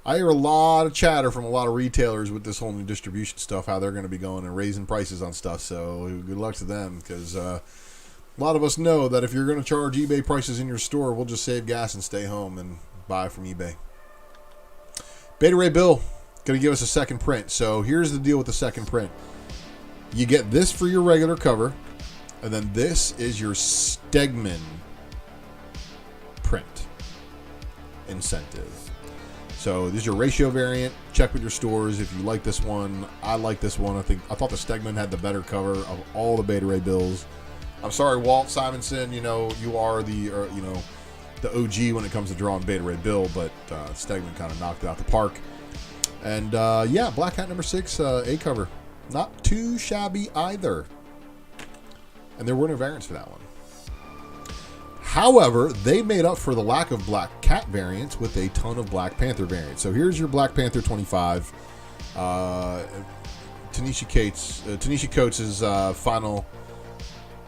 I hear a lot of chatter from a lot of retailers with this whole new distribution stuff, how they're going to be going and raising prices on stuff. So good luck to them, because a lot of us know that if you're going to charge eBay prices in your store, we'll just save gas and stay home and buy from eBay. Beta Ray Bill going to give us a second print. So here's the deal with the second print. You get this for your regular cover, and then this is your Stegman print incentive. So this is your ratio variant. Check with your stores if you like this one. I like this one. I thought the Stegman had the better cover of all the Beta Ray Bills. I'm sorry, Walt Simonson. You know you are the the OG when it comes to drawing Beta Ray Bill, but Stegman kind of knocked it out the park. And yeah, Black Hat number 6 A cover. Not too shabby either. And there were no variants for that one. However, they made up for the lack of Black Cat variants with a ton of Black Panther variants. So here's your Black Panther 25. Tanisha Coates'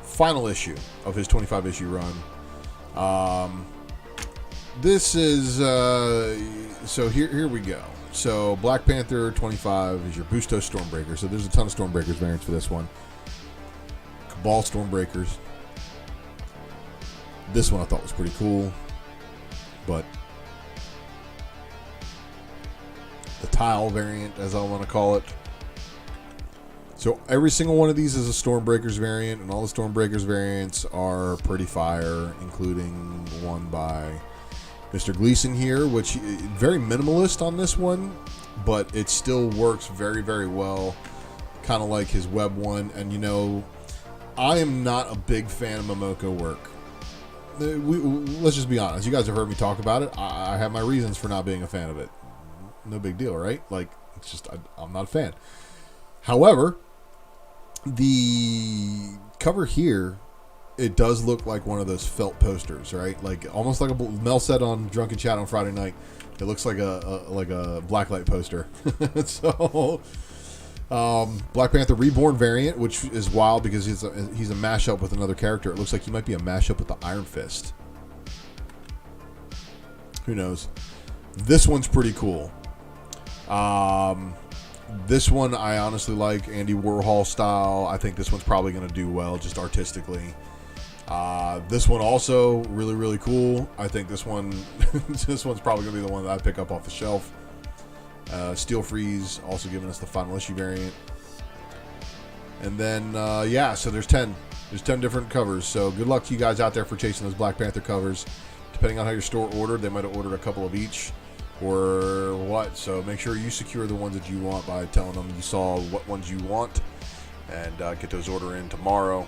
final issue of his 25 issue run. This is so here we go. So Black Panther 25 is your Bustos Stormbreaker. So there's a ton of Stormbreakers variants for this one. Cabal Stormbreakers. This one I thought was pretty cool, but the tile variant, as I want to call it. So every single one of these is a Stormbreakers variant, and all the Stormbreakers variants are pretty fire, including one by Mr. Gleason here, which very minimalist on this one, but it still works very, very well, kind of like his web one. And you know, I am not a big fan of Momoko work. Let's just be honest. You guys have heard me talk about it. I have my reasons for not being a fan of it. No big deal, right? Like, it's just I'm not a fan. However, the cover here, it does look like one of those felt posters, right? Like almost like Mel said on Drunken Chat on Friday night. It looks like a blacklight poster. So, Black Panther Reborn variant, which is wild because he's a mashup with another character. It looks like he might be a mashup with the Iron Fist. Who knows? This one's pretty cool. This one I honestly like, Andy Warhol style. I think this one's probably going to do well just artistically. This one also really, really cool. I think this one this one's probably going to be the one that I pick up off the shelf. Steel Freeze also giving us the final issue variant. And then yeah, so there's 10 different covers. So good luck to you guys out there for chasing those Black Panther covers. Depending on how your store ordered, they might have ordered a couple of each or what. So make sure you secure the ones that you want by telling them you saw what ones you want, and get those order in tomorrow.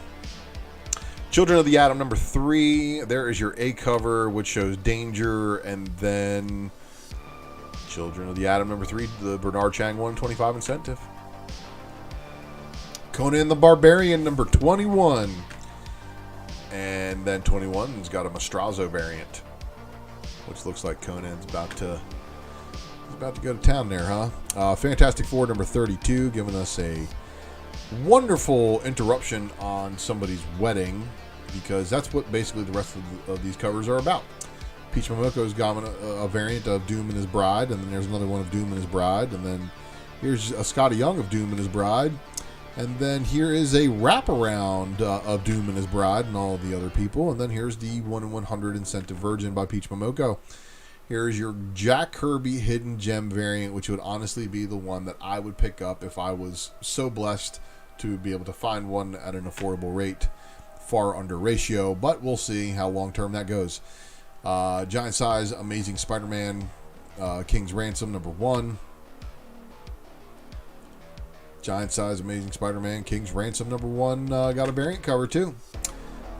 Children of the Atom number 3. There is your A cover, which shows Danger, and then Children of the Atom number 3, the Bernard Chang 125 incentive. Conan the Barbarian number 21. And then 21's got a Mastrazo variant, which looks like Conan's about to go to town there, huh? Fantastic Four number 32, giving us a wonderful interruption on somebody's wedding, because that's what basically the rest of these covers are about. Peach Momoko's got a variant of Doom and His Bride, and then there's another one of Doom and His Bride, and then here's a Scotty Young of Doom and His Bride, and then here is a wraparound of Doom and His Bride and all the other people, and then here's the 1 in 100 incentive Virgin by Peach Momoko. Here's your Jack Kirby Hidden Gem variant, which would honestly be the one that I would pick up if I was so blessed to be able to find one at an affordable rate, far under ratio, but we'll see how long-term that goes. Giant Size Amazing Spider-Man King's Ransom number 1. Giant Size Amazing Spider-Man King's Ransom number 1 got a variant cover too.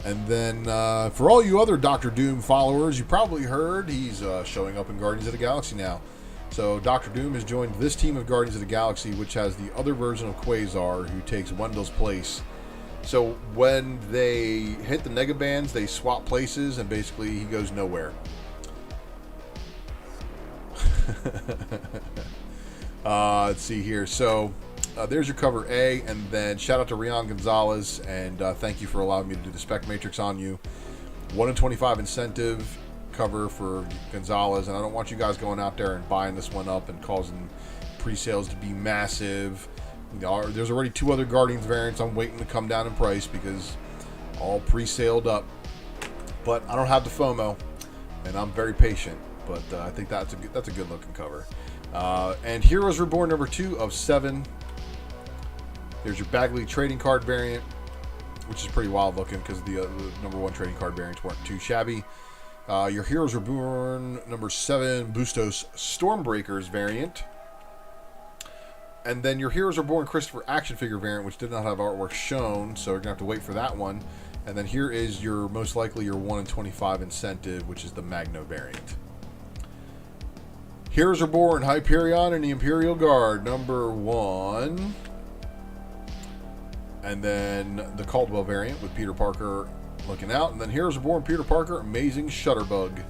And then for all you other Doctor Doom followers, you probably heard he's showing up in Guardians of the Galaxy now. So Doctor Doom has joined this team of Guardians of the Galaxy, which has the other version of Quasar, who takes Wendell's place. So when they hit the Negabands, they swap places, and basically he goes nowhere. Let's see here. So there's your cover A, and then shout out to Rian Gonzalez, and thank you for allowing me to do the spec matrix on you. 1 in 25 incentive cover for Gonzalez, and I don't want you guys going out there and buying this one up and causing pre-sales to be massive. There's already 2 other Guardians variants I'm waiting to come down in price because all pre-saled up. But I don't have the FOMO, and I'm very patient. But I think that's a good looking cover. And Heroes Reborn number 2 of 7. There's your Bagley trading card variant, which is pretty wild looking because the number 1 trading card variants weren't too shabby. Your Heroes Reborn number 7 Bustos Stormbreakers variant. And then your Heroes Reborn Christopher action figure variant, which did not have artwork shown, so you're going to have to wait for that one. And then here is your most likely your 1 in 25 incentive, which is the Magno variant. Heroes Reborn Hyperion and the Imperial Guard number 1. And then the Caldwell variant with Peter Parker looking out. And then Heroes Reborn Peter Parker Amazing Shutterbug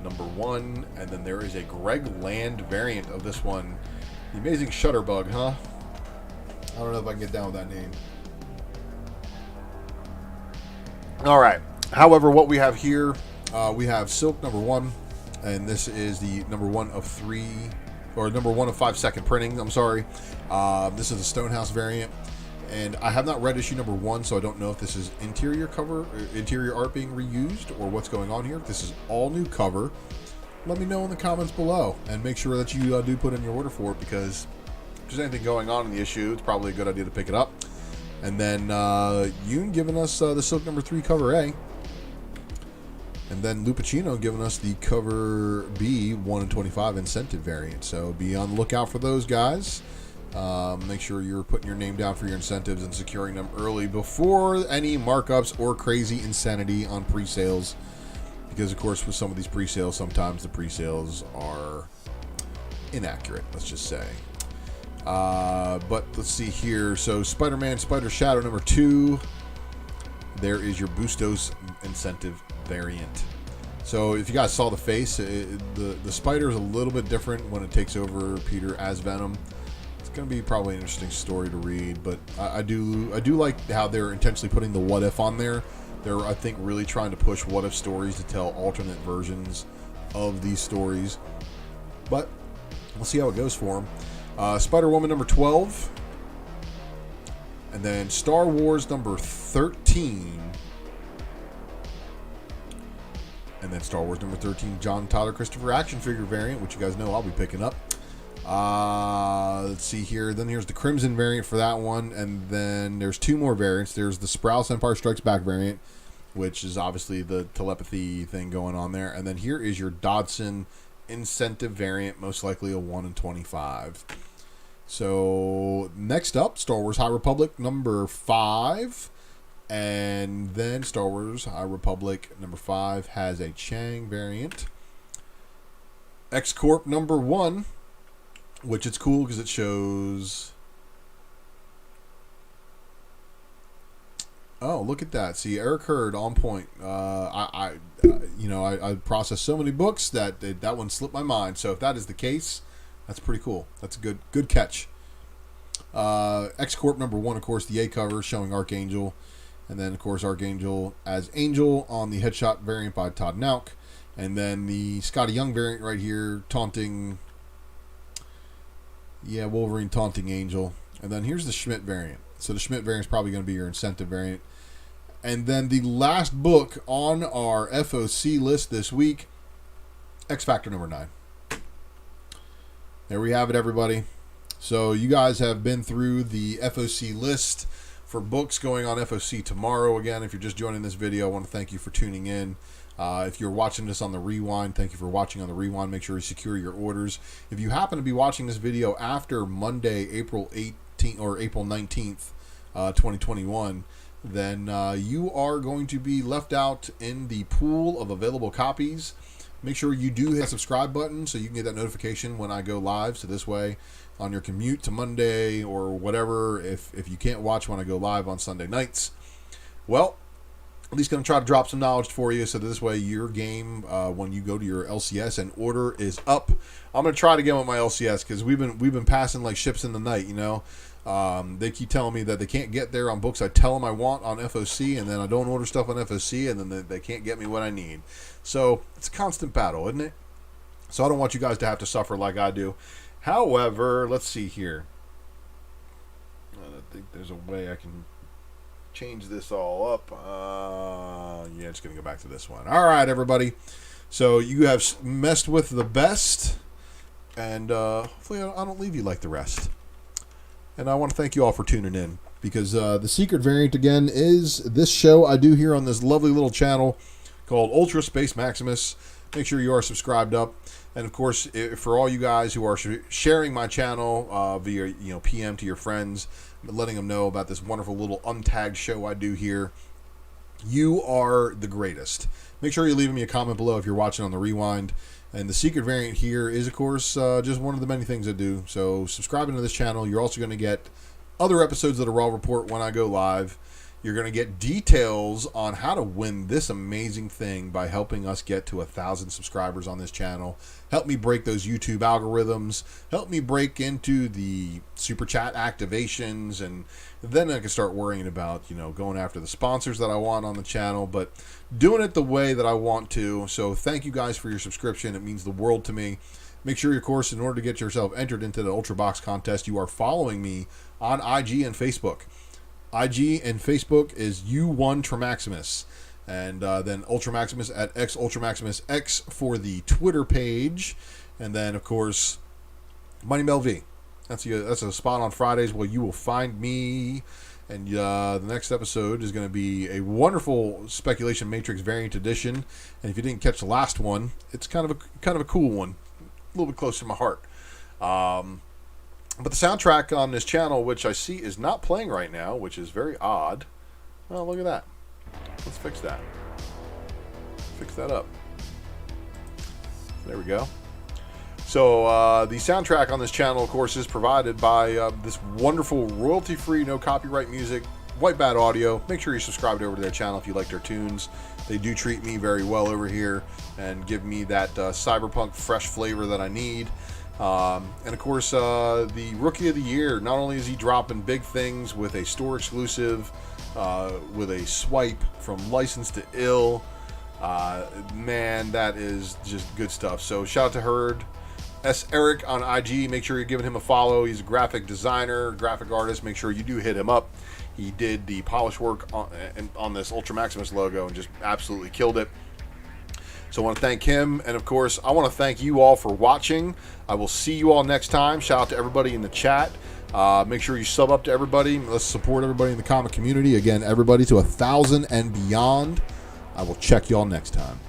number 1. And then there is a Greg Land variant of this one. The Amazing Shutterbug, huh? I don't know if I can get down with that name. All right. However, what we have here, we have Silk number 1. And this is the number 1 of 3, or number 1 of 5 second printing. I'm sorry. This is a Stonehouse variant. And I have not read issue number 1, so I don't know if this is interior art being reused, or what's going on here. If this is all new cover, let me know in the comments below, and make sure that you do put in your order for it, because if there's anything going on in the issue, it's probably a good idea to pick it up. And then Yoon giving us the Silk number 3 cover A, and then Lupacino giving us the cover B 1 in 25 incentive variant. So be on the lookout for those guys. Make sure you're putting your name down for your incentives and securing them early before any markups or crazy insanity on pre-sales. Because, of course, with some of these pre-sales, sometimes the pre-sales are inaccurate, let's just say. But let's see here. So Spider-Man Spider Shadow number 2. There is your Bustos incentive variant. So if you guys saw the face, the spider is a little bit different when it takes over Peter as Venom. It's going to be probably an interesting story to read, but I do like how they're intentionally putting the what if on there. They're, I think, really trying to push what if stories to tell alternate versions of these stories. But we'll see how it goes for them. Spider-Woman number 12. And then Star Wars number 13. And then Star Wars number 13, John Tyler Christopher action figure variant, which you guys know I'll be picking up. Let's see here. Then here's the Crimson variant for that one. And then there's 2 more variants. There's the Sprouse Empire Strikes Back variant, which is obviously the telepathy thing going on there. And then here is your Dodson incentive variant, most likely a 1 in 25. So next up, Star Wars High Republic number 5. And then Star Wars High Republic number 5 has a Chang variant. X-Corp number 1, which it's cool because it shows... Oh, look at that. See, Eric Hurd on point. I processed so many books that one slipped my mind. So if that is the case, that's pretty cool. That's a good catch. X-Corp number 1, of course, the A cover showing Archangel. And then, of course, Archangel as Angel on the Headshot variant by Todd Nauk. And then the Scotty Young variant right here, taunting... Yeah, Wolverine taunting Angel. And then here's the Schmidt variant. So the Schmidt variant is probably going to be your incentive variant. And then the last book on our FOC list this week, X Factor number 9. There we have it, everybody. So you guys have been through the FOC list for books going on FOC tomorrow. Again, if you're just joining this video, I want to thank you for tuning in. If you're watching this on the Rewind, thank you for watching on the Rewind. Make sure you secure your orders. If you happen to be watching this video after Monday, April 18th or April 19th, 2021, then you are going to be left out in the pool of available copies. Make sure you do hit that subscribe button so you can get that notification when I go live. So this way, on your commute to Monday or whatever, if you can't watch when I go live on Sunday nights, well, at least going to try to drop some knowledge for you so that this way your game, when you go to your LCS and order, is up. I'm going to try to get with my LCS because we've been passing like ships in the night, you know. They keep telling me that they can't get there on books I tell them I want on FOC, and then I don't order stuff on FOC, and then they can't get me what I need. So it's a constant battle, isn't it? So I don't want you guys to have to suffer like I do. However, let's see here. I think there's a way I can change this all up. Yeah, just going to go back to this one. All right, everybody. So you have messed with the best, and hopefully I don't leave you like the rest. And I want to thank you all for tuning in, because the secret variant, again, is this show I do here on this lovely little channel called Ultra Space Maximus. Make sure you are subscribed up. And, of course, for all you guys who are sharing my channel via PM to your friends, letting them know about this wonderful little untagged show I do here, you are the greatest. Make sure you leave me a comment below if you're watching on the rewind. And the secret variant here is, of course, just one of the many things I do. So subscribing to this channel, you're also going to get other episodes of the Raw Report when I go live. You're going to get details on how to win this amazing thing by helping us get to 1,000 subscribers on this channel. Help me break those YouTube algorithms. Help me break into the super chat activations, and then I can start worrying about, going after the sponsors that I want on the channel, but doing it the way that I want to. So thank you guys for your subscription. It means the world to me. Make sure, of course, in order to get yourself entered into the Ultra Box contest, you are following me on IG and Facebook. IG and Facebook is U1 Tramaximus, and then Ultra Maximus at X Ultra Maximus X for the Twitter page, and then of course Money LV. That's a spot on Fridays where you will find me, and the next episode is going to be a wonderful Speculation Matrix variant edition. And if you didn't catch the last one, it's kind of a cool one, a little bit close to my heart. But the soundtrack on this channel, which I see is not playing right now, which is very odd. Oh, look at that. Let's fix that. Fix that up. There we go. So the soundtrack on this channel, of course, is provided by this wonderful royalty-free, no copyright music, White Bat Audio. Make sure you subscribe over to their channel if you like their tunes. They do treat me very well over here and give me that cyberpunk fresh flavor that I need. And of course, the Rookie of the Year, not only is he dropping big things with a store exclusive, with a swipe from License to Ill, man, that is just good stuff. So shout out to Herd. S. Eric on IG, make sure you're giving him a follow. He's a graphic designer, graphic artist. Make sure you do hit him up. He did the polish work on this Ultra Maximus logo and just absolutely killed it. So I want to thank him, and of course, I want to thank you all for watching. I will see you all next time. Shout out to everybody in the chat. Make sure you sub up to everybody. Let's support everybody in the comic community. Again, everybody to 1,000 and beyond. I will check you all next time.